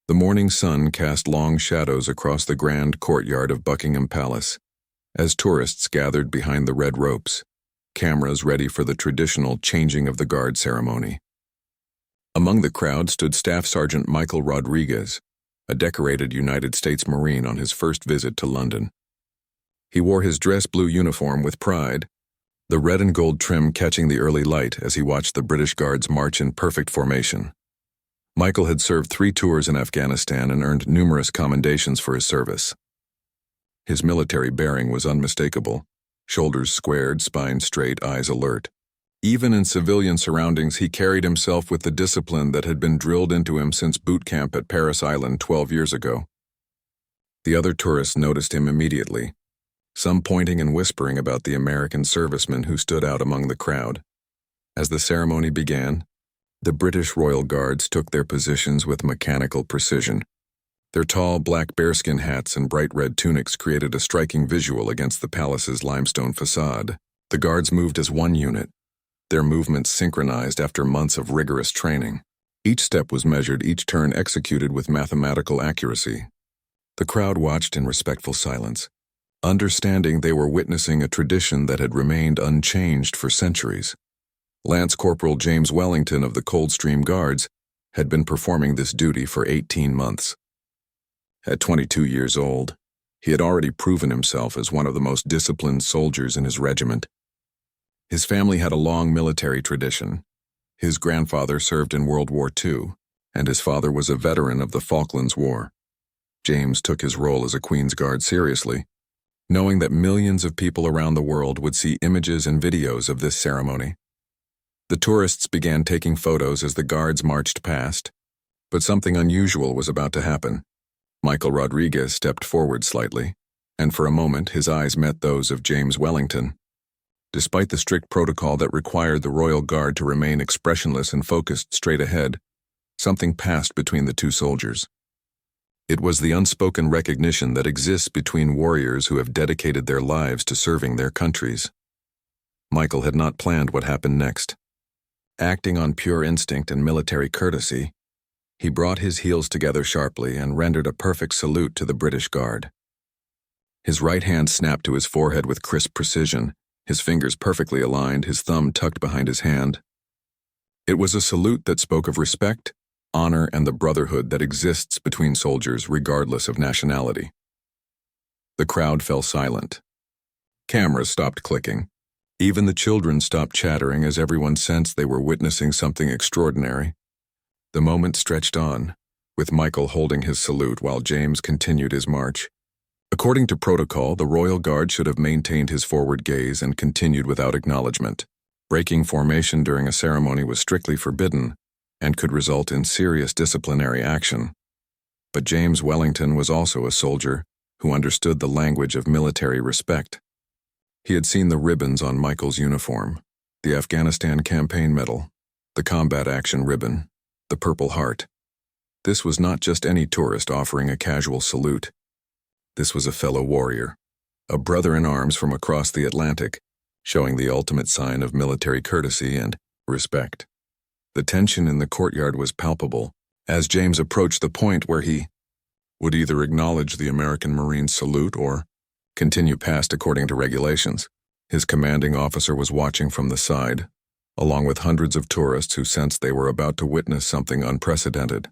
The morning sun cast long shadows across the grand courtyard of Buckingham Palace, as tourists gathered behind the red ropes, cameras ready for the traditional changing of the guard ceremony. Among the crowd stood Staff Sergeant Michael Rodriguez, a decorated United States Marine on his first visit to London. He wore his dress blue uniform with pride, the red and gold trim catching the early light as he watched the British Guards march in perfect formation. Michael had served 3 tours in Afghanistan and earned numerous commendations for his service. His military bearing was unmistakable, shoulders squared, spine straight, eyes alert. Even in civilian surroundings, he carried himself with the discipline that had been drilled into him since boot camp at Paris Island 12 years ago. The other tourists noticed him immediately, some pointing and whispering about the American servicemen who stood out among the crowd. As the ceremony began, the British Royal Guards took their positions with mechanical precision. Their tall black bearskin hats and bright red tunics created a striking visual against the palace's limestone facade. The guards moved as one unit, their movements synchronized after months of rigorous training. Each step was measured, each turn executed with mathematical accuracy. The crowd watched in respectful silence, understanding they were witnessing a tradition that had remained unchanged for centuries. Lance Corporal James Wellington of the Coldstream Guards had been performing this duty for 18 months. At 22 years old, he had already proven himself as one of the most disciplined soldiers in his regiment. His family had a long military tradition. His grandfather served in World War II, and his father was a veteran of the Falklands War. James took his role as a Queen's Guard seriously, knowing that millions of people around the world would see images and videos of this ceremony. The tourists began taking photos as the guards marched past, but something unusual was about to happen. Michael Rodriguez stepped forward slightly, and for a moment his eyes met those of James Wellington. Despite the strict protocol that required the Royal Guard to remain expressionless and focused straight ahead, something passed between the two soldiers. It was the unspoken recognition that exists between warriors who have dedicated their lives to serving their countries. Michael had not planned what happened next. Acting on pure instinct and military courtesy, he brought his heels together sharply and rendered a perfect salute to the British Guard. His right hand snapped to his forehead with crisp precision, his fingers perfectly aligned, his thumb tucked behind his hand. It was a salute that spoke of respect, honor, and the brotherhood that exists between soldiers regardless of nationality. The crowd fell silent. Cameras stopped clicking. Even the children stopped chattering as everyone sensed they were witnessing something extraordinary. The moment stretched on, with Michael holding his salute while James continued his march. According to protocol, the Royal Guard should have maintained his forward gaze and continued without acknowledgement. Breaking formation during a ceremony was strictly forbidden and could result in serious disciplinary action. But James Wellington was also a soldier who understood the language of military respect. He had seen the ribbons on Michael's uniform, the Afghanistan Campaign Medal, the Combat Action Ribbon, the Purple Heart. This was not just any tourist offering a casual salute. This was a fellow warrior, a brother in arms from across the Atlantic, showing the ultimate sign of military courtesy and respect. The tension in the courtyard was palpable as James approached the point where he would either acknowledge the American Marines' salute or continue past according to regulations. His commanding officer was watching from the side, along with hundreds of tourists who sensed they were about to witness something unprecedented.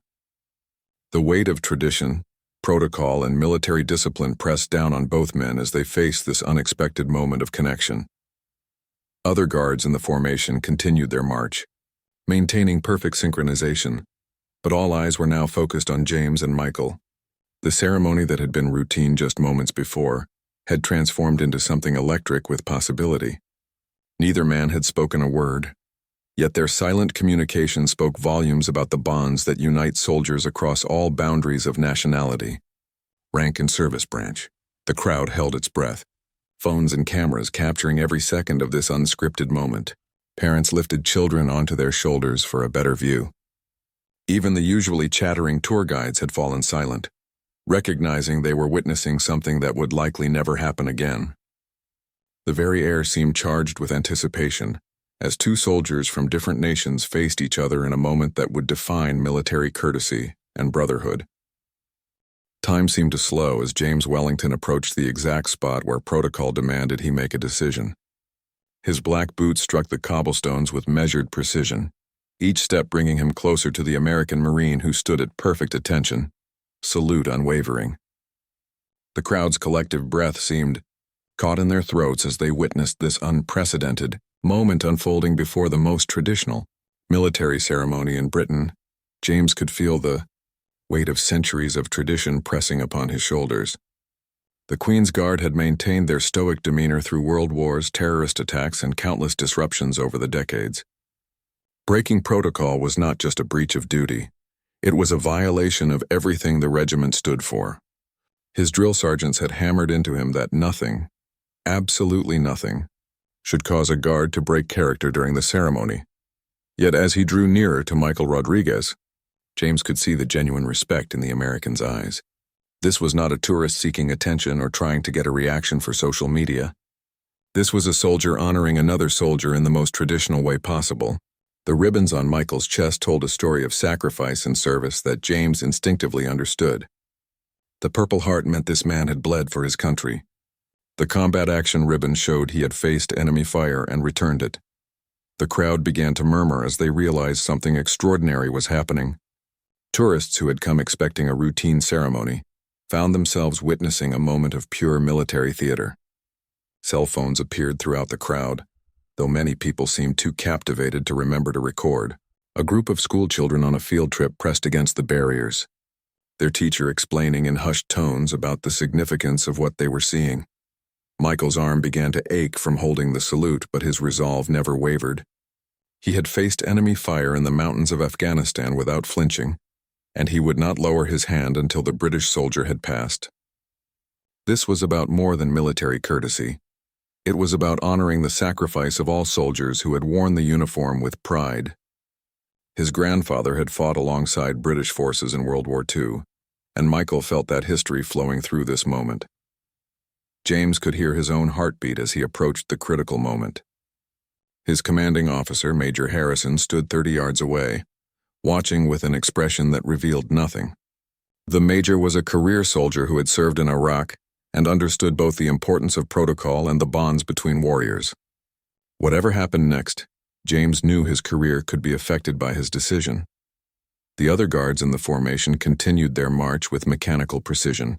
The weight of tradition, protocol, and military discipline pressed down on both men as they faced this unexpected moment of connection. Other guards in the formation continued their march, maintaining perfect synchronization, but all eyes were now focused on James and Michael. The ceremony that had been routine just moments before had transformed into something electric with possibility. Neither man had spoken a word, yet their silent communication spoke volumes about the bonds that unite soldiers across all boundaries of nationality, rank, and service branch. The crowd held its breath, phones and cameras capturing every second of this unscripted moment. Parents lifted children onto their shoulders for a better view. Even the usually chattering tour guides had fallen silent, recognizing they were witnessing something that would likely never happen again. The very air seemed charged with anticipation, as 2 soldiers from different nations faced each other in a moment that would define military courtesy and brotherhood. Time seemed to slow as James Wellington approached the exact spot where protocol demanded he make a decision. His black boots struck the cobblestones with measured precision, each step bringing him closer to the American Marine who stood at perfect attention, salute unwavering. The crowd's collective breath seemed caught in their throats as they witnessed this unprecedented moment unfolding before the most traditional military ceremony in Britain. James could feel the weight of centuries of tradition pressing upon his shoulders. The Queen's Guard had maintained their stoic demeanor through world wars, terrorist attacks, and countless disruptions over the decades. Breaking protocol was not just a breach of duty. It was a violation of everything the regiment stood for. His drill sergeants had hammered into him that nothing, absolutely nothing, should cause a guard to break character during the ceremony. Yet as he drew nearer to Michael Rodriguez, James could see the genuine respect in the American's eyes. This was not a tourist seeking attention or trying to get a reaction for social media. This was a soldier honoring another soldier in the most traditional way possible. The ribbons on Michael's chest told a story of sacrifice and service that James instinctively understood. The Purple Heart meant this man had bled for his country. The combat action ribbon showed he had faced enemy fire and returned it. The crowd began to murmur as they realized something extraordinary was happening. Tourists who had come expecting a routine ceremony found themselves witnessing a moment of pure military theater. Cell phones appeared throughout the crowd, though many people seemed too captivated to remember to record. A group of schoolchildren on a field trip pressed against the barriers, their teacher explaining in hushed tones about the significance of what they were seeing. Michael's arm began to ache from holding the salute, but his resolve never wavered. He had faced enemy fire in the mountains of Afghanistan without flinching, and he would not lower his hand until the British soldier had passed. This was about more than military courtesy. It was about honoring the sacrifice of all soldiers who had worn the uniform with pride. His grandfather had fought alongside British forces in World War II, and Michael felt that history flowing through this moment. James could hear his own heartbeat as he approached the critical moment. His commanding officer, Major Harrison, stood 30 yards away, watching with an expression that revealed nothing. The major was a career soldier who had served in Iraq and understood both the importance of protocol and the bonds between warriors. Whatever happened next, James knew his career could be affected by his decision. The other guards in the formation continued their march with mechanical precision,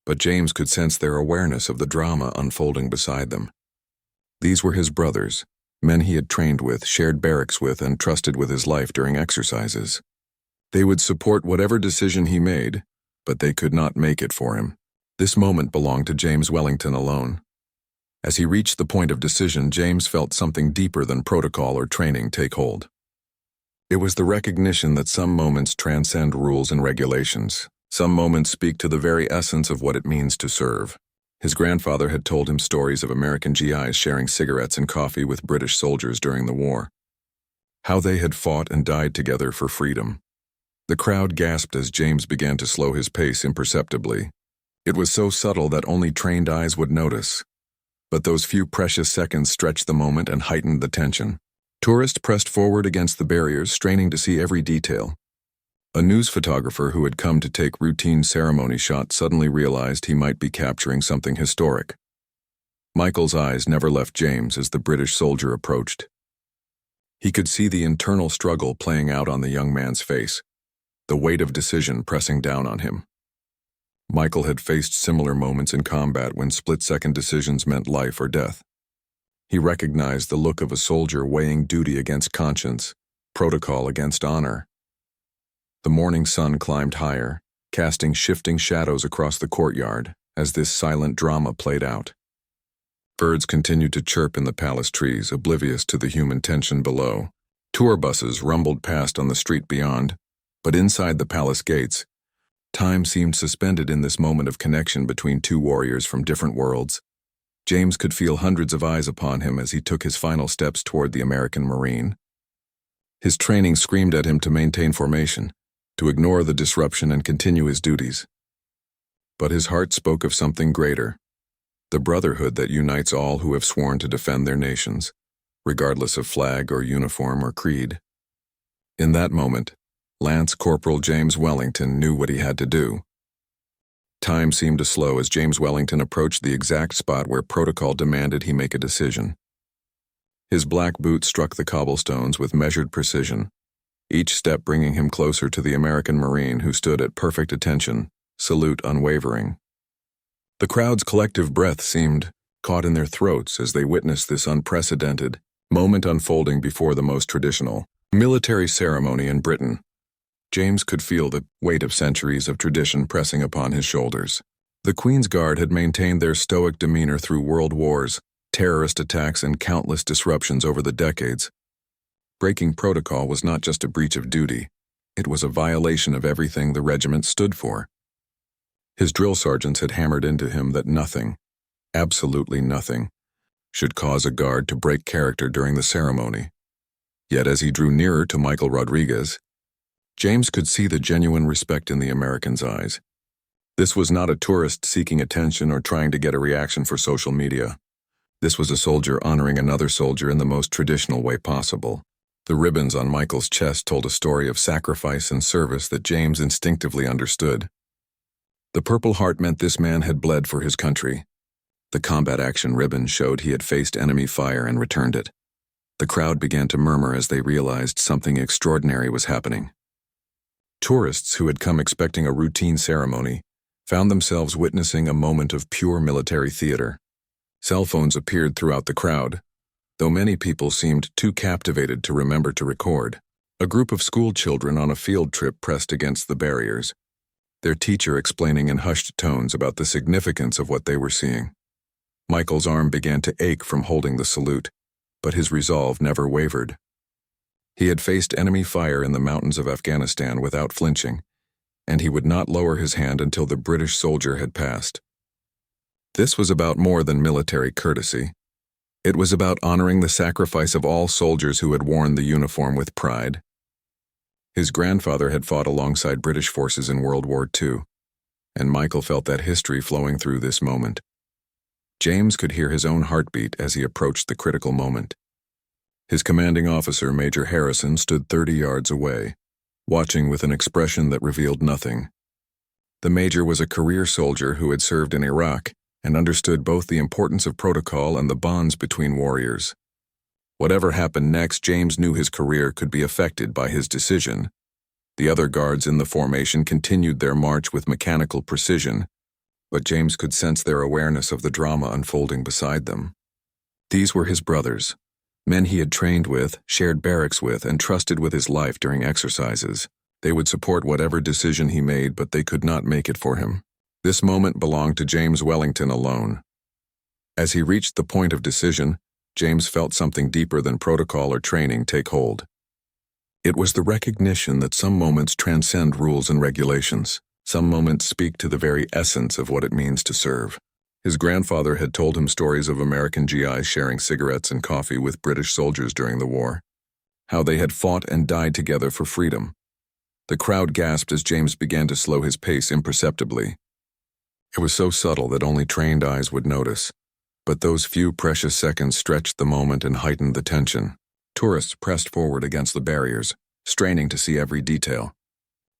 but James could sense their awareness of the drama unfolding beside them. These were his brothers, men he had trained with, shared barracks with, and trusted with his life during exercises. They would support whatever decision he made, but they could not make it for him. This moment belonged to James Wellington alone. As he reached the point of decision, James felt something deeper than protocol or training take hold. It was the recognition that some moments transcend rules and regulations. Some moments speak to the very essence of what it means to serve. His grandfather had told him stories of American GIs sharing cigarettes and coffee with British soldiers during the war. How they had fought and died together for freedom. The crowd gasped as James began to slow his pace imperceptibly. It was so subtle that only trained eyes would notice. But those few precious seconds stretched the moment and heightened the tension. Tourists pressed forward against the barriers, straining to see every detail. A news photographer who had come to take routine ceremony shots suddenly realized he might be capturing something historic. Michael's eyes never left James as the British soldier approached. He could see the internal struggle playing out on the young man's face, the weight of decision pressing down on him. Michael had faced similar moments in combat when split-second decisions meant life or death. He recognized the look of a soldier weighing duty against conscience, protocol against honor. The morning sun climbed higher, casting shifting shadows across the courtyard as this silent drama played out. Birds continued to chirp in the palace trees, oblivious to the human tension below. Tour buses rumbled past on the street beyond, but inside the palace gates, time seemed suspended in this moment of connection between two warriors from different worlds. James could feel hundreds of eyes upon him as he took his final steps toward the American Marine. His training screamed at him to maintain formation, to ignore the disruption and continue his duties. But his heart spoke of something greater, the brotherhood that unites all who have sworn to defend their nations, regardless of flag or uniform or creed. In that moment, Lance Corporal James Wellington knew what he had to do. Time seemed to slow as James Wellington approached the exact spot where protocol demanded he make a decision. His black boots struck the cobblestones with measured precision, each step bringing him closer to the American Marine who stood at perfect attention, salute unwavering. The crowd's collective breath seemed caught in their throats as they witnessed this unprecedented moment unfolding before the most traditional military ceremony in Britain. James could feel the weight of centuries of tradition pressing upon his shoulders. The Queen's Guard had maintained their stoic demeanor through world wars, terrorist attacks, and countless disruptions over the decades. Breaking protocol was not just a breach of duty, it was a violation of everything the regiment stood for. His drill sergeants had hammered into him that nothing, absolutely nothing, should cause a guard to break character during the ceremony. Yet as he drew nearer to Michael Rodriguez, James could see the genuine respect in the American's eyes. This was not a tourist seeking attention or trying to get a reaction for social media. This was a soldier honoring another soldier in the most traditional way possible. The ribbons on Michael's chest told a story of sacrifice and service that James instinctively understood. The Purple Heart meant this man had bled for his country. The combat action ribbon showed he had faced enemy fire and returned it. The crowd began to murmur as they realized something extraordinary was happening. Tourists who had come expecting a routine ceremony found themselves witnessing a moment of pure military theater. Cell phones appeared throughout the crowd, though many people seemed too captivated to remember to record. A group of school children on a field trip pressed against the barriers, their teacher explaining in hushed tones about the significance of what they were seeing. Michael's arm began to ache from holding the salute, but his resolve never wavered. He had faced enemy fire in the mountains of Afghanistan without flinching, and he would not lower his hand until the British soldier had passed. This was about more than military courtesy. It was about honoring the sacrifice of all soldiers who had worn the uniform with pride. His grandfather had fought alongside British forces in World War II, and Michael felt that history flowing through this moment. James could hear his own heartbeat as he approached the critical moment. His commanding officer, Major Harrison, stood 30 yards away, watching with an expression that revealed nothing. The major was a career soldier who had served in Iraq and understood both the importance of protocol and the bonds between warriors. Whatever happened next, James knew his career could be affected by his decision. The other guards in the formation continued their march with mechanical precision, but James could sense their awareness of the drama unfolding beside them. These were his brothers, men he had trained with, shared barracks with, and trusted with his life during exercises. They would support whatever decision he made, but they could not make it for him. This moment belonged to James Wellington alone. As he reached the point of decision, James felt something deeper than protocol or training take hold. It was the recognition that some moments transcend rules and regulations. Some moments speak to the very essence of what it means to serve. His grandfather had told him stories of American GIs sharing cigarettes and coffee with British soldiers during the war, how they had fought and died together for freedom. The crowd gasped as James began to slow his pace imperceptibly. It was so subtle that only trained eyes would notice, but those few precious seconds stretched the moment and heightened the tension. Tourists pressed forward against the barriers, straining to see every detail.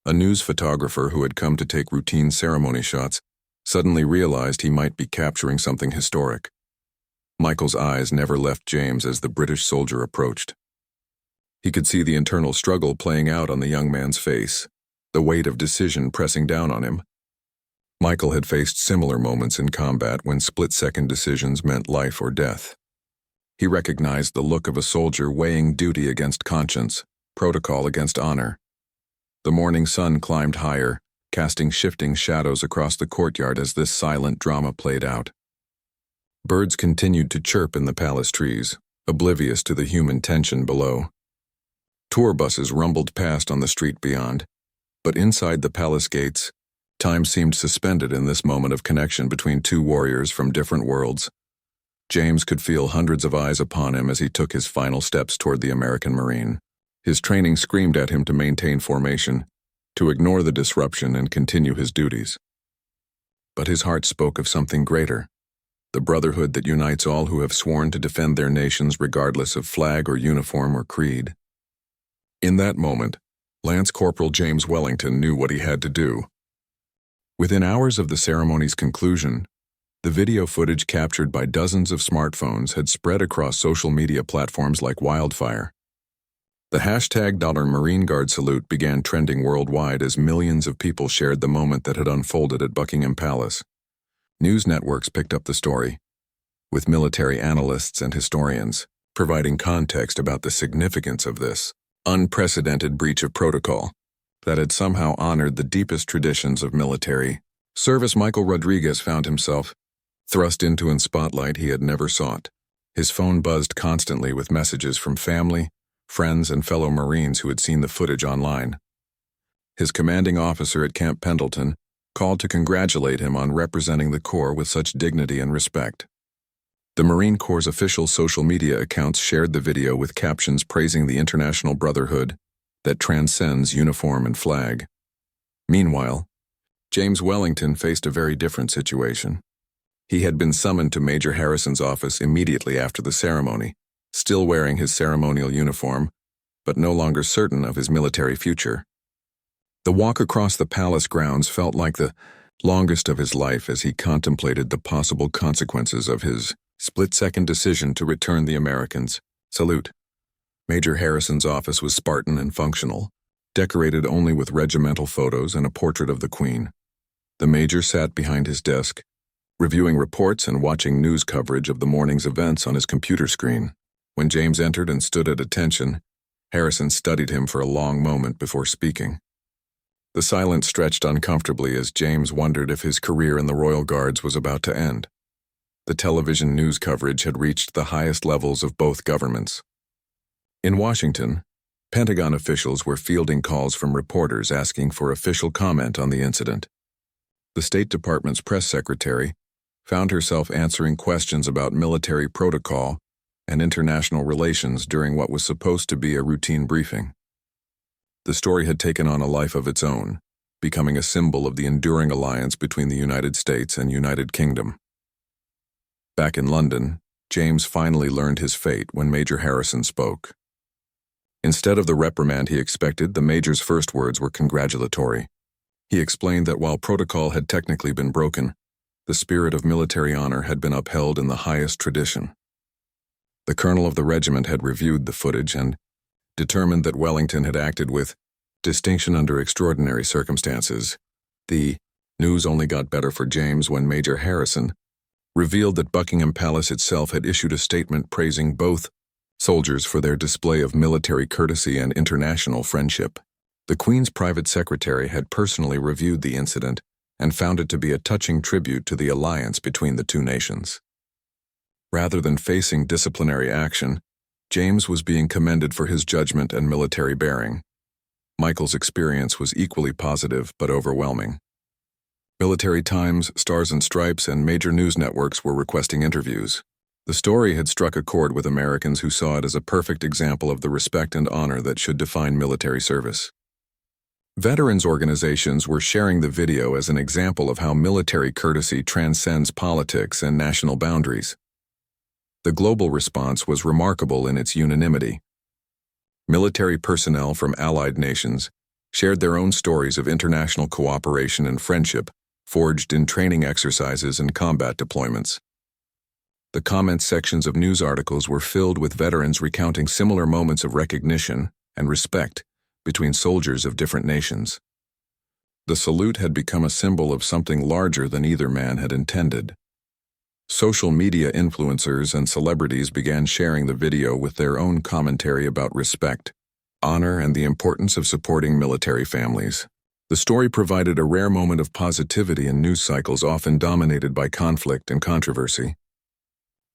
A news photographer who had come to take routine ceremony shots suddenly realized he might be capturing something historic. Michael's eyes never left James as the British soldier approached. He could see the internal struggle playing out on the young man's face, the weight of decision pressing down on him. Michael had faced similar moments in combat when split-second decisions meant life or death. He recognized the look of a soldier weighing duty against conscience, protocol against honor. The morning sun climbed higher, casting shifting shadows across the courtyard as this silent drama played out. Birds continued to chirp in the palace trees, oblivious to the human tension below. Tour buses rumbled past on the street beyond, but inside the palace gates, time seemed suspended in this moment of connection between two warriors from different worlds. James could feel hundreds of eyes upon him as he took his final steps toward the American Marine. His training screamed at him to maintain formation, to ignore the disruption and continue his duties. But his heart spoke of something greater, the brotherhood that unites all who have sworn to defend their nations regardless of flag or uniform or creed. In that moment, Lance Corporal James Wellington knew what he had to do. Within hours of the ceremony's conclusion, the video footage captured by dozens of smartphones had spread across social media platforms like wildfire. The hashtag #Marine Guard salute began trending worldwide as millions of people shared the moment that had unfolded at Buckingham Palace. News networks picked up the story, with military analysts and historians providing context about the significance of this unprecedented breach of protocol that had somehow honored the deepest traditions of military service. Michael Rodriguez found himself thrust into a spotlight he had never sought. His phone buzzed constantly with messages from family, friends, and fellow Marines who had seen the footage online. His commanding officer at Camp Pendleton called to congratulate him on representing the Corps with such dignity and respect. The Marine Corps' official social media accounts shared the video with captions praising the international brotherhood that transcends uniform and flag. Meanwhile, James Wellington faced a very different situation. He had been summoned to Major Harrison's office immediately after the ceremony, still wearing his ceremonial uniform, but no longer certain of his military future. The walk across the palace grounds felt like the longest of his life as he contemplated the possible consequences of his split-second decision to return the Americans' salute. Major Harrison's office was Spartan and functional, decorated only with regimental photos and a portrait of the Queen. The Major sat behind his desk, reviewing reports and watching news coverage of the morning's events on his computer screen. When James entered and stood at attention, Harrison studied him for a long moment before speaking. The silence stretched uncomfortably as James wondered if his career in the Royal Guards was about to end. The television news coverage had reached the highest levels of both governments. In Washington, Pentagon officials were fielding calls from reporters asking for official comment on the incident. The State Department's press secretary found herself answering questions about military protocol and international relations during what was supposed to be a routine briefing. The story had taken on a life of its own, becoming a symbol of the enduring alliance between the United States and United Kingdom. Back in London, James finally learned his fate when Major Harrison spoke. Instead of the reprimand he expected, the Major's first words were congratulatory. He explained that while protocol had technically been broken, the spirit of military honor had been upheld in the highest tradition. The colonel of the regiment had reviewed the footage and determined that Wellington had acted with distinction under extraordinary circumstances. The news only got better for James when Major Harrison revealed that Buckingham Palace itself had issued a statement praising both soldiers for their display of military courtesy and international friendship. The Queen's private secretary had personally reviewed the incident and found it to be a touching tribute to the alliance between the two nations. Rather than facing disciplinary action, James was being commended for his judgment and military bearing. Michael's experience was equally positive but overwhelming. Military Times, Stars and Stripes, and major news networks were requesting interviews. The story had struck a chord with Americans who saw it as a perfect example of the respect and honor that should define military service. Veterans organizations were sharing the video as an example of how military courtesy transcends politics and national boundaries. The global response was remarkable in its unanimity. Military personnel from allied nations shared their own stories of international cooperation and friendship forged in training exercises and combat deployments. The comment sections of news articles were filled with veterans recounting similar moments of recognition and respect between soldiers of different nations. The salute had become a symbol of something larger than either man had intended. Social media influencers and celebrities began sharing the video with their own commentary about respect, honor, and the importance of supporting military families. The story provided a rare moment of positivity in news cycles often dominated by conflict and controversy.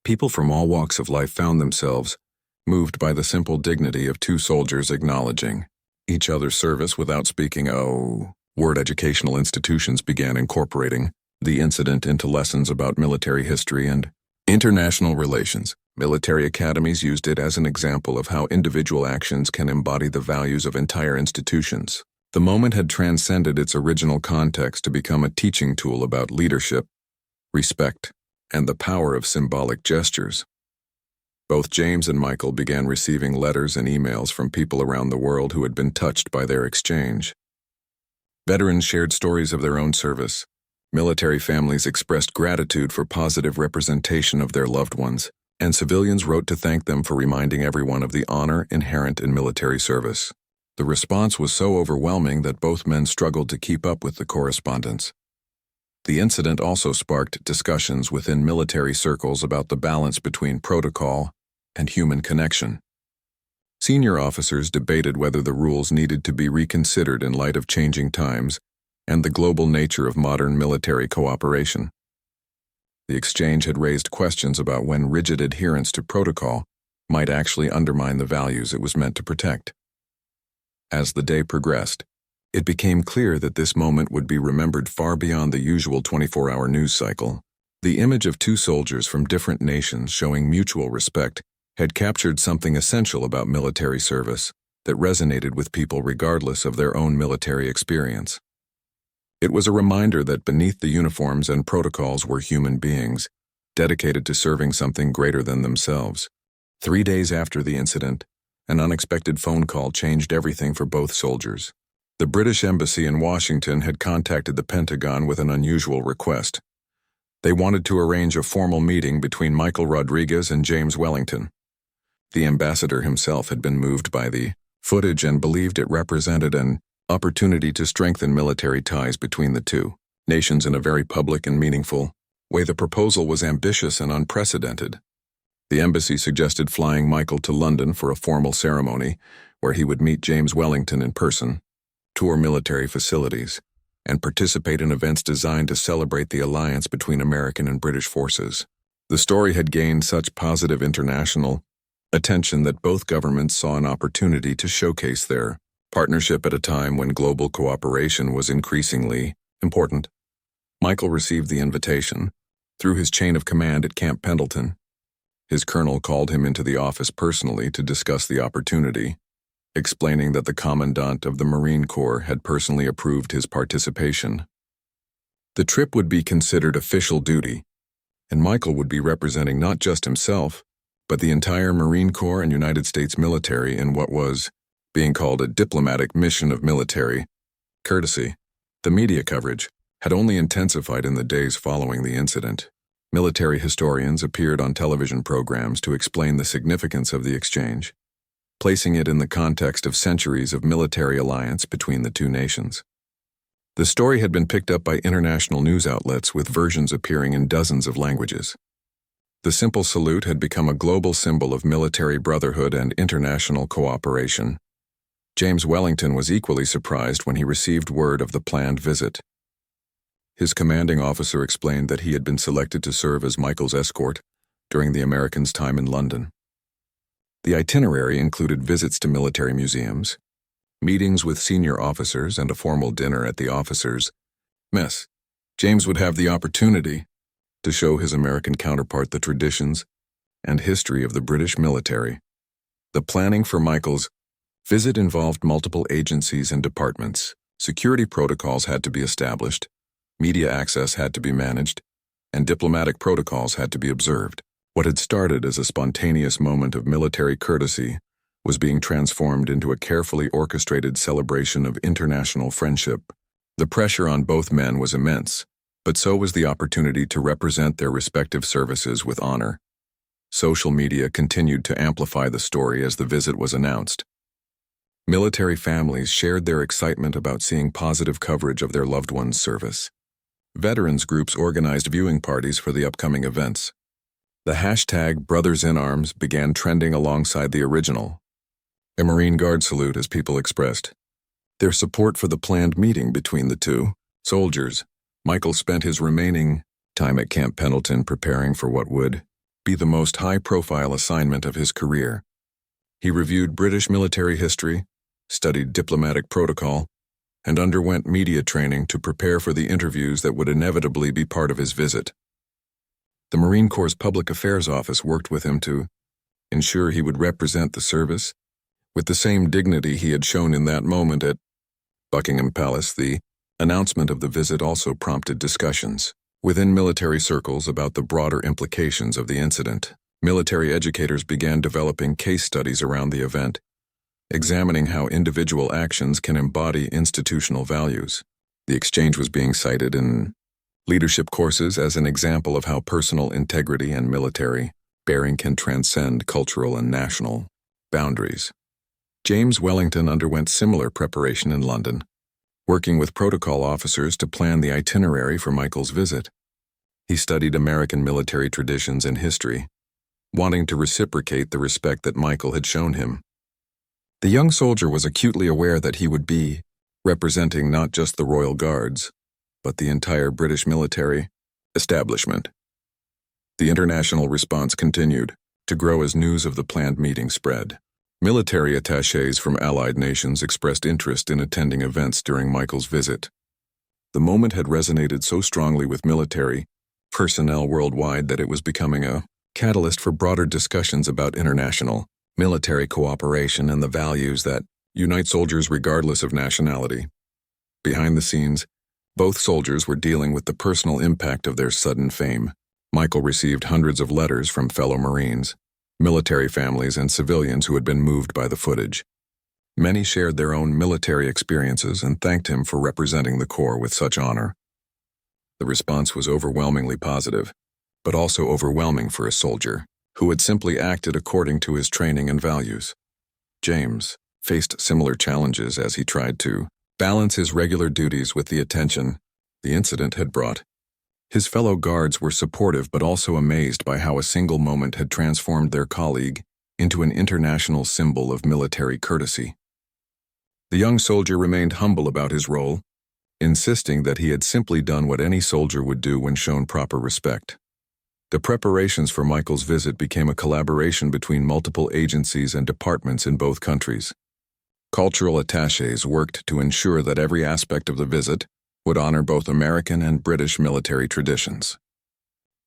People from all walks of life found themselves moved by the simple dignity of two soldiers acknowledging each other's service without speaking a word. Educational institutions began incorporating the incident into lessons about military history and international relations. Military academies used it as an example of how individual actions can embody the values of entire institutions. The moment had transcended its original context to become a teaching tool about leadership, respect, and the power of symbolic gestures. Both James and Michael began receiving letters and emails from people around the world who had been touched by their exchange. Veterans shared stories of their own service, Military families expressed gratitude for positive representation of their loved ones, and civilians wrote to thank them for reminding everyone of the honor inherent in military service. The response was so overwhelming that both men struggled to keep up with the correspondence. The incident also sparked discussions within military circles about the balance between protocol and human connection. Senior officers debated whether the rules needed to be reconsidered in light of changing times and the global nature of modern military cooperation. The exchange had raised questions about when rigid adherence to protocol might actually undermine the values it was meant to protect. As the day progressed, it became clear that this moment would be remembered far beyond the usual 24-hour news cycle. The image of two soldiers from different nations showing mutual respect had captured something essential about military service that resonated with people regardless of their own military experience. It was a reminder that beneath the uniforms and protocols were human beings, dedicated to serving something greater than themselves. 3 days after the incident, an unexpected phone call changed everything for both soldiers. The British Embassy in Washington had contacted the Pentagon with an unusual request. They wanted to arrange a formal meeting between Michael Rodriguez and James Wellington. The ambassador himself had been moved by the footage and believed it represented an opportunity to strengthen military ties between the two nations in a very public and meaningful way. The proposal was ambitious and unprecedented. The embassy suggested flying Michael to London for a formal ceremony where he would meet James Wellington in person, tour military facilities, and participate in events designed to celebrate the alliance between American and British forces. The story had gained such positive international attention that both governments saw an opportunity to showcase their partnership at a time when global cooperation was increasingly important. Michael received the invitation through his chain of command at Camp Pendleton. His colonel called him into the office personally to discuss the opportunity, explaining that the commandant of the Marine Corps had personally approved his participation. The trip would be considered official duty, and Michael would be representing not just himself, but the entire Marine Corps and United States military in what was being called a diplomatic mission of military courtesy. The media coverage had only intensified in the days following the incident. Military historians appeared on television programs to explain the significance of the exchange, placing it in the context of centuries of military alliance between the two nations. The story had been picked up by international news outlets with versions appearing in dozens of languages. The simple salute had become a global symbol of military brotherhood and international cooperation. James Wellington was equally surprised when he received word of the planned visit. His commanding officer explained that he had been selected to serve as Michael's escort during the Americans' time in London. The itinerary included visits to military museums, meetings with senior officers, and a formal dinner at the officers' mess. James would have the opportunity to show his American counterpart the traditions and history of the British military. The planning for Michael's visit involved multiple agencies and departments. Security protocols had to be established, media access had to be managed, and diplomatic protocols had to be observed. What had started as a spontaneous moment of military courtesy was being transformed into a carefully orchestrated celebration of international friendship. The pressure on both men was immense, but so was the opportunity to represent their respective services with honor. Social media continued to amplify the story as the visit was announced. Military families shared their excitement about seeing positive coverage of their loved ones' service. Veterans groups organized viewing parties for the upcoming events. The hashtag #BrothersInArms began trending alongside the original, a Marine Guard salute, as people expressed their support for the planned meeting between the two soldiers. Michael spent his remaining time at Camp Pendleton preparing for what would be the most high-profile assignment of his career. He reviewed British military history, studied diplomatic protocol, and underwent media training to prepare for the interviews that would inevitably be part of his visit. The Marine Corps' Public Affairs Office worked with him to ensure he would represent the service with the same dignity he had shown in that moment at Buckingham Palace. The announcement of the visit also prompted discussions within military circles about the broader implications of the incident. Military educators began developing case studies around the event, examining how individual actions can embody institutional values. The exchange was being cited in leadership courses as an example of how personal integrity and military bearing can transcend cultural and national boundaries. James Wellington underwent similar preparation in London, working with protocol officers to plan the itinerary for Michael's visit. He studied American military traditions and history, wanting to reciprocate the respect that Michael had shown him. The young soldier was acutely aware that he would be representing not just the Royal Guards, but the entire British military establishment. The international response continued to grow as news of the planned meeting spread. Military attachés from allied nations expressed interest in attending events during Michael's visit. The moment had resonated so strongly with military personnel worldwide that it was becoming a catalyst for broader discussions about international military cooperation and the values that unite soldiers regardless of nationality. Behind the scenes, both soldiers were dealing with the personal impact of their sudden fame. Michael received hundreds of letters from fellow Marines, military families, and civilians who had been moved by the footage. Many shared their own military experiences and thanked him for representing the Corps with such honor. The response was overwhelmingly positive, but also overwhelming for a soldier who had simply acted according to his training and values. James faced similar challenges as he tried to balance his regular duties with the attention the incident had brought. His fellow guards were supportive but also amazed by how a single moment had transformed their colleague into an international symbol of military courtesy. The young soldier remained humble about his role, insisting that he had simply done what any soldier would do when shown proper respect. The preparations for Michael's visit became a collaboration between multiple agencies and departments in both countries. Cultural attachés worked to ensure that every aspect of the visit would honor both American and British military traditions.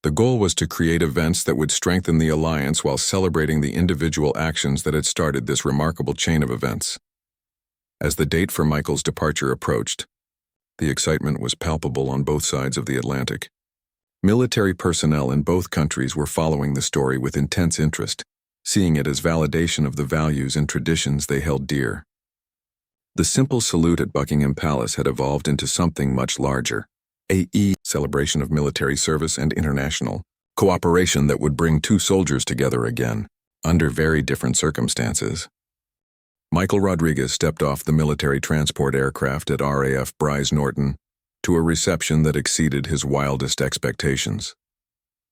The goal was to create events that would strengthen the alliance while celebrating the individual actions that had started this remarkable chain of events. As the date for Michael's departure approached, the excitement was palpable on both sides of the Atlantic. Military personnel in both countries were following the story with intense interest, seeing it as validation of the values and traditions they held dear. The simple salute at Buckingham Palace had evolved into something much larger, a celebration of military service and international cooperation that would bring two soldiers together again, under very different circumstances. Michael Rodriguez stepped off the military transport aircraft at RAF Bryce Norton to a reception that exceeded his wildest expectations.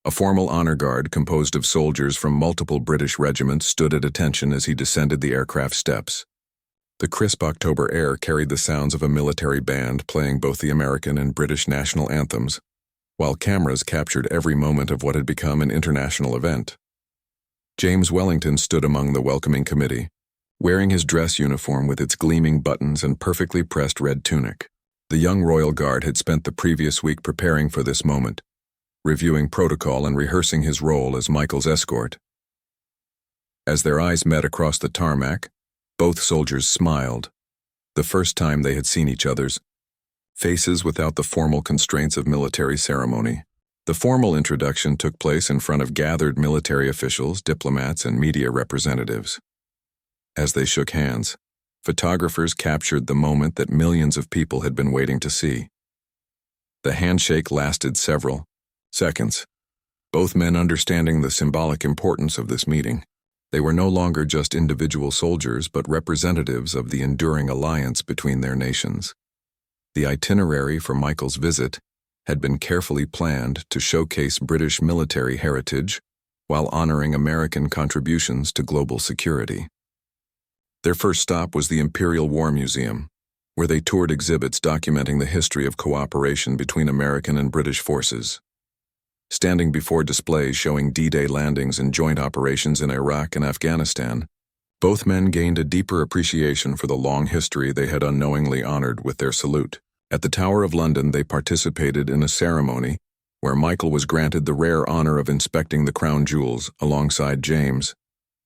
A formal honor guard composed of soldiers from multiple British regiments stood at attention as he descended the aircraft steps. The crisp October air carried the sounds of a military band playing both the American and British national anthems, while cameras captured every moment of what had become an international event. James Wellington stood among the welcoming committee, wearing his dress uniform with its gleaming buttons and perfectly pressed red tunic. The young Royal Guard had spent the previous week preparing for this moment, reviewing protocol and rehearsing his role as Michael's escort. As their eyes met across the tarmac, both soldiers smiled, the first time they had seen each other's faces without the formal constraints of military ceremony. The formal introduction took place in front of gathered military officials, diplomats, and media representatives. As they shook hands, photographers captured the moment that millions of people had been waiting to see. The handshake lasted several seconds, both men understanding the symbolic importance of this meeting. They were no longer just individual soldiers, but representatives of the enduring alliance between their nations. The itinerary for Michael's visit had been carefully planned to showcase British military heritage while honoring American contributions to global security. Their first stop was the Imperial War Museum, where they toured exhibits documenting the history of cooperation between American and British forces. Standing before displays showing D-Day landings and joint operations in Iraq and Afghanistan, both men gained a deeper appreciation for the long history they had unknowingly honored with their salute. At the Tower of London, they participated in a ceremony where Michael was granted the rare honor of inspecting the crown jewels alongside James.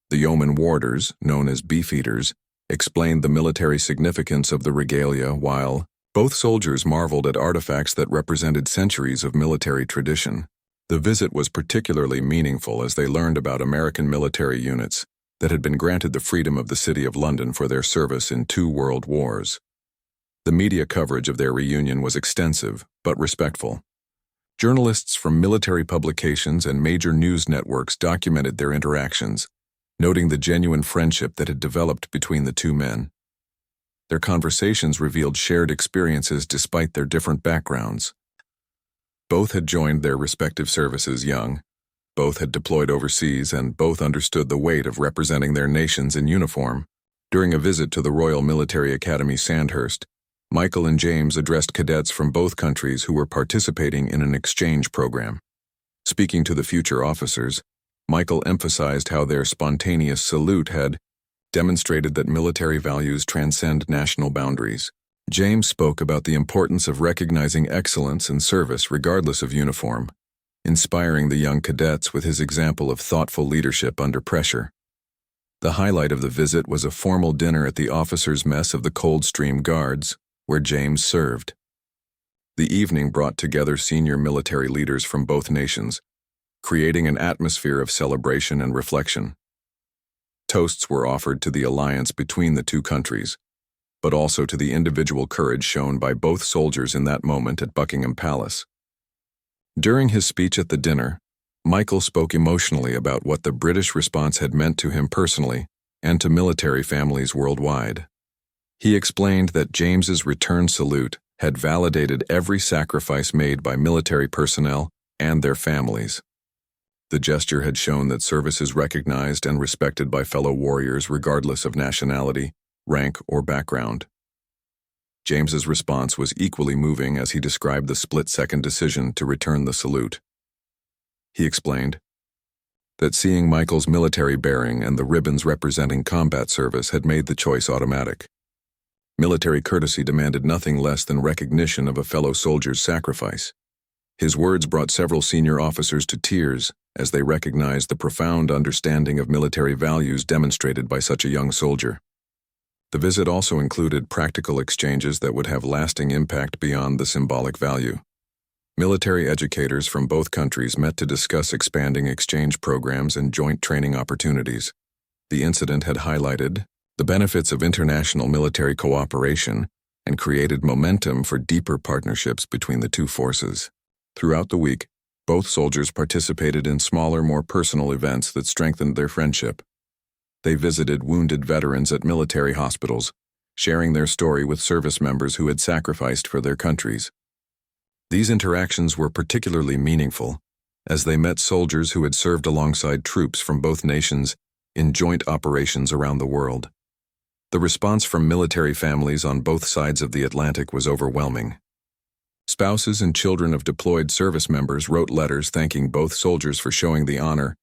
The yeoman warders, known as beefeaters, explained the military significance of the regalia, while both soldiers marveled at artifacts that represented centuries of military tradition. The visit was particularly meaningful as they learned about American military units that had been granted the freedom of the City of London for their service in 2 world wars. The media coverage of their reunion was extensive but respectful. Journalists from military publications and major news networks documented their interactions, noting the genuine friendship that had developed between the two men. Their conversations revealed shared experiences despite their different backgrounds. Both had joined their respective services young, both had deployed overseas, and both understood the weight of representing their nations in uniform. During a visit to the Royal Military Academy Sandhurst, Michael and James addressed cadets from both countries who were participating in an exchange program. Speaking to the future officers, Michael emphasized how their spontaneous salute had demonstrated that military values transcend national boundaries. James spoke about the importance of recognizing excellence in service regardless of uniform, inspiring the young cadets with his example of thoughtful leadership under pressure. The highlight of the visit was a formal dinner at the officers' mess of the Coldstream Guards, where James served. The evening brought together senior military leaders from both nations, creating an atmosphere of celebration and reflection. Toasts were offered to the alliance between the two countries, but also to the individual courage shown by both soldiers in that moment at Buckingham Palace. During his speech at the dinner, Michael spoke emotionally about what the British response had meant to him personally and to military families worldwide. He explained that James's return salute had validated every sacrifice made by military personnel and their families. The gesture had shown that service is recognized and respected by fellow warriors regardless of nationality, rank, or background. James's response was equally moving as he described the split-second decision to return the salute. He explained that seeing Michael's military bearing and the ribbons representing combat service had made the choice automatic. Military courtesy demanded nothing less than recognition of a fellow soldier's sacrifice. His words brought several senior officers to tears as they recognized the profound understanding of military values demonstrated by such a young soldier. The visit also included practical exchanges that would have lasting impact beyond the symbolic value. Military educators from both countries met to discuss expanding exchange programs and joint training opportunities. The incident had highlighted the benefits of international military cooperation and created momentum for deeper partnerships between the two forces. Throughout the week, both soldiers participated in smaller, more personal events that strengthened their friendship. They visited wounded veterans at military hospitals, sharing their story with service members who had sacrificed for their countries. These interactions were particularly meaningful, as they met soldiers who had served alongside troops from both nations in joint operations around the world. The response from military families on both sides of the Atlantic was overwhelming. Spouses and children of deployed service members wrote letters thanking both soldiers for showing the honor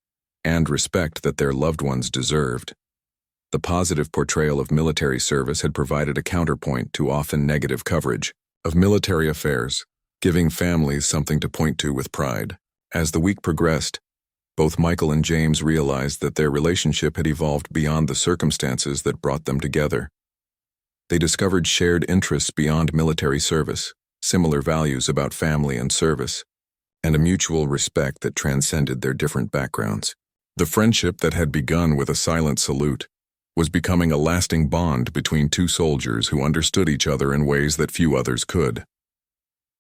and respect that their loved ones deserved. The positive portrayal of military service had provided a counterpoint to often negative coverage of military affairs, giving families something to point to with pride. As the week progressed, both Michael and James realized that their relationship had evolved beyond the circumstances that brought them together. They discovered shared interests beyond military service, similar values about family and service, and a mutual respect that transcended their different backgrounds. The friendship that had begun with a silent salute was becoming a lasting bond between two soldiers who understood each other in ways that few others could.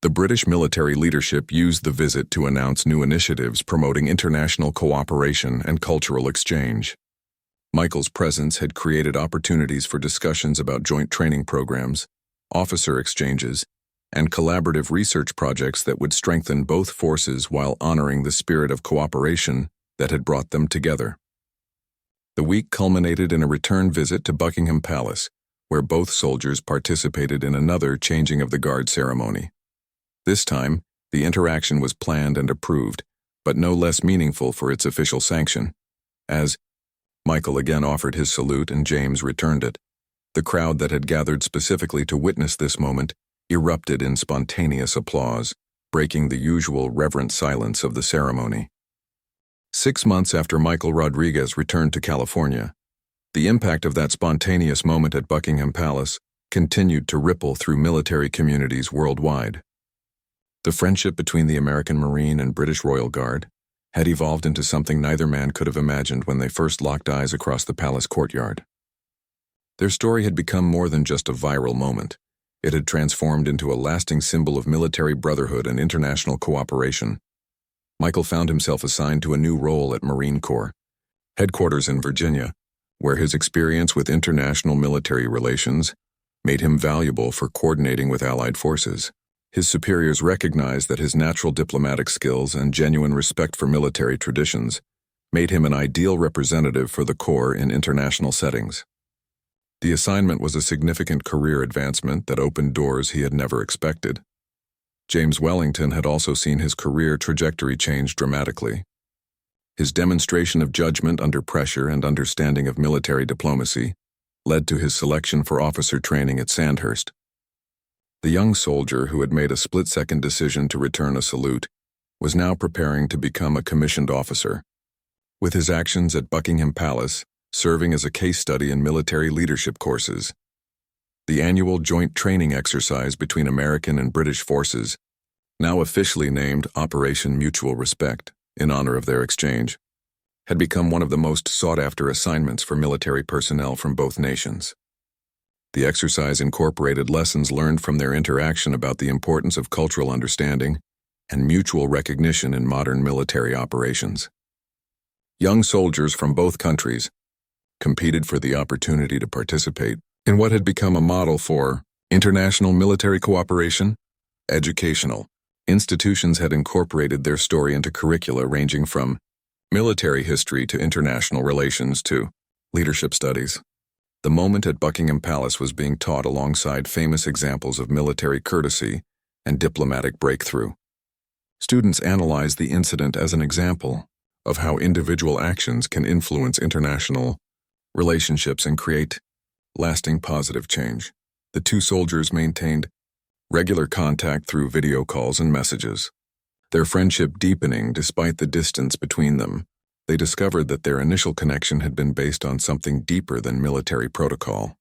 The British military leadership used the visit to announce new initiatives promoting international cooperation and cultural exchange. Michael's presence had created opportunities for discussions about joint training programs, officer exchanges, and collaborative research projects that would strengthen both forces while honoring the spirit of cooperation that had brought them together. The week culminated in a return visit to Buckingham Palace, where both soldiers participated in another changing of the guard ceremony. This time, the interaction was planned and approved, but no less meaningful for its official sanction. As Michael again offered his salute and James returned it, the crowd that had gathered specifically to witness this moment erupted in spontaneous applause, breaking the usual reverent silence of the ceremony. 6 months after Michael Rodriguez returned to California, the impact of that spontaneous moment at Buckingham Palace continued to ripple through military communities worldwide. The friendship between the American Marine and British Royal Guard had evolved into something neither man could have imagined when they first locked eyes across the palace courtyard. Their story had become more than just a viral moment. It had transformed into a lasting symbol of military brotherhood and international cooperation. Michael found himself assigned to a new role at Marine Corps headquarters in Virginia, where his experience with international military relations made him valuable for coordinating with Allied forces. His superiors recognized that his natural diplomatic skills and genuine respect for military traditions made him an ideal representative for the Corps in international settings. The assignment was a significant career advancement that opened doors he had never expected. James Wellington had also seen his career trajectory change dramatically. His demonstration of judgment under pressure and understanding of military diplomacy led to his selection for officer training at Sandhurst. The young soldier who had made a split-second decision to return a salute was now preparing to become a commissioned officer, with his actions at Buckingham Palace serving as a case study in military leadership courses. The annual joint training exercise between American and British forces, now officially named Operation Mutual Respect in honor of their exchange, had become one of the most sought-after assignments for military personnel from both nations. The exercise incorporated lessons learned from their interaction about the importance of cultural understanding and mutual recognition in modern military operations. Young soldiers from both countries competed for the opportunity to participate in what had become a model for international military cooperation. Educational institutions had incorporated their story into curricula ranging from military history to international relations to leadership studies. The moment at Buckingham Palace was being taught alongside famous examples of military courtesy and diplomatic breakthrough. Students analyzed the incident as an example of how individual actions can influence international relationships and create lasting positive change. The two soldiers maintained regular contact through video calls and messages. Their friendship deepening despite the distance between them, they discovered that their initial connection had been based on something deeper than military protocol,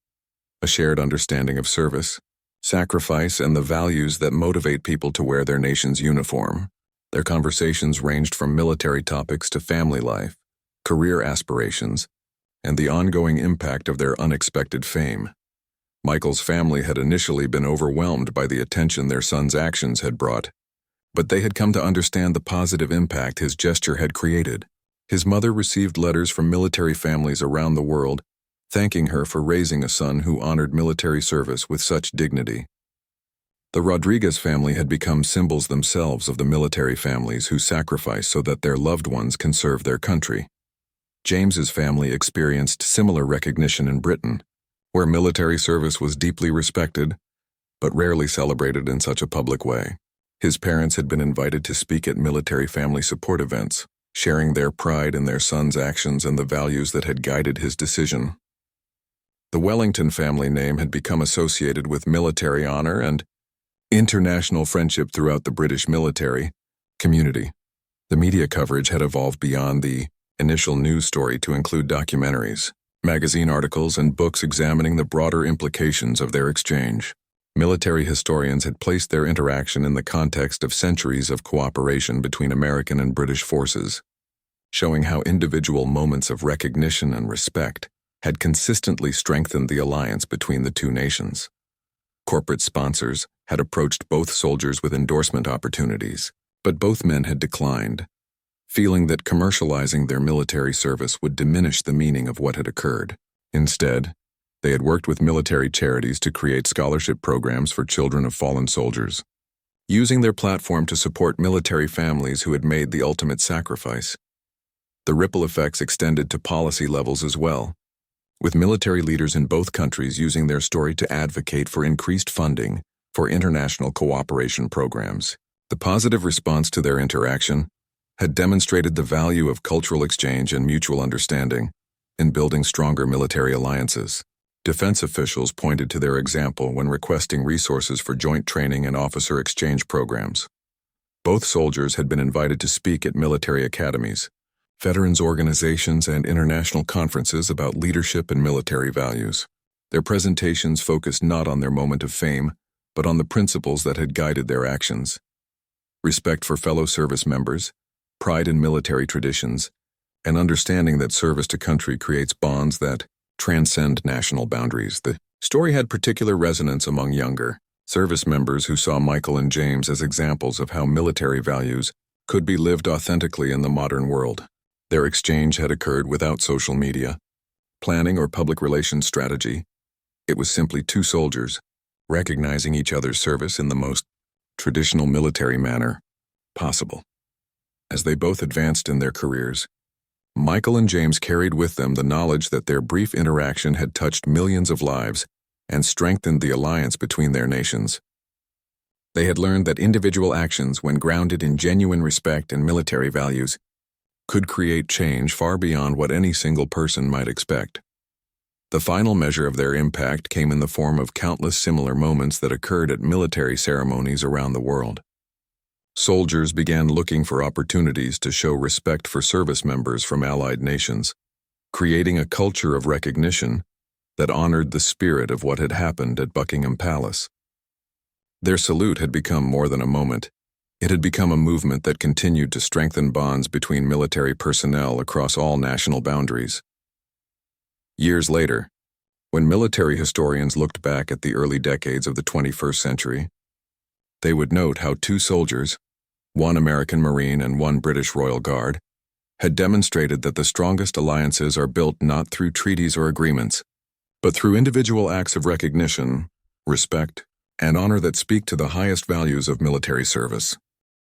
a shared understanding of service, sacrifice, and the values that motivate people to wear their nation's uniform. Their conversations ranged from military topics to family life, career aspirations, and the ongoing impact of their unexpected fame. Michael's family had initially been overwhelmed by the attention their son's actions had brought, but they had come to understand the positive impact his gesture had created. His mother received letters from military families around the world, thanking her for raising a son who honored military service with such dignity. The Rodriguez family had become symbols themselves of the military families who sacrifice so that their loved ones can serve their country. James's family experienced similar recognition in Britain, where military service was deeply respected, but rarely celebrated in such a public way. His parents had been invited to speak at military family support events, sharing their pride in their son's actions and the values that had guided his decision. The Wellington family name had become associated with military honor and international friendship throughout the British military community. The media coverage had evolved beyond the initial news story to include documentaries, magazine articles, and books examining the broader implications of their exchange. Military historians had placed their interaction in the context of centuries of cooperation between American and British forces, showing how individual moments of recognition and respect had consistently strengthened the alliance between the two nations. Corporate sponsors had approached both soldiers with endorsement opportunities, but both men had declined, feeling that commercializing their military service would diminish the meaning of what had occurred. Instead, they had worked with military charities to create scholarship programs for children of fallen soldiers, using their platform to support military families who had made the ultimate sacrifice. The ripple effects extended to policy levels as well, with military leaders in both countries using their story to advocate for increased funding for international cooperation programs. The positive response to their interaction had demonstrated the value of cultural exchange and mutual understanding in building stronger military alliances. Defense officials pointed to their example when requesting resources for joint training and officer exchange programs. Both soldiers had been invited to speak at military academies, veterans organizations, and international conferences about leadership and military values. Their presentations focused not on their moment of fame, but on the principles that had guided their actions: respect for fellow service members, pride in military traditions, and understanding that service to country creates bonds that transcend national boundaries. The story had particular resonance among younger Service members who saw Michael and James as examples of how military values could be lived authentically in the modern world. Their exchange had occurred without social media, planning, or public relations strategy. It was simply two soldiers, recognizing each other's service in the most traditional military manner possible. As they both advanced in their careers, Michael and James carried with them the knowledge that their brief interaction had touched millions of lives and strengthened the alliance between their nations. They had learned that individual actions, when grounded in genuine respect and military values, could create change far beyond what any single person might expect. The final measure of their impact came in the form of countless similar moments that occurred at military ceremonies around the world. Soldiers began looking for opportunities to show respect for service members from allied nations, creating a culture of recognition that honored the spirit of what had happened at Buckingham Palace. Their salute had become more than a moment. It had become a movement that continued to strengthen bonds between military personnel across all national boundaries. Years later, when military historians looked back at the early decades of the 21st century, they would note how two soldiers, one American Marine and one British Royal Guard, had demonstrated that the strongest alliances are built not through treaties or agreements, but through individual acts of recognition, respect, and honor that speak to the highest values of military service.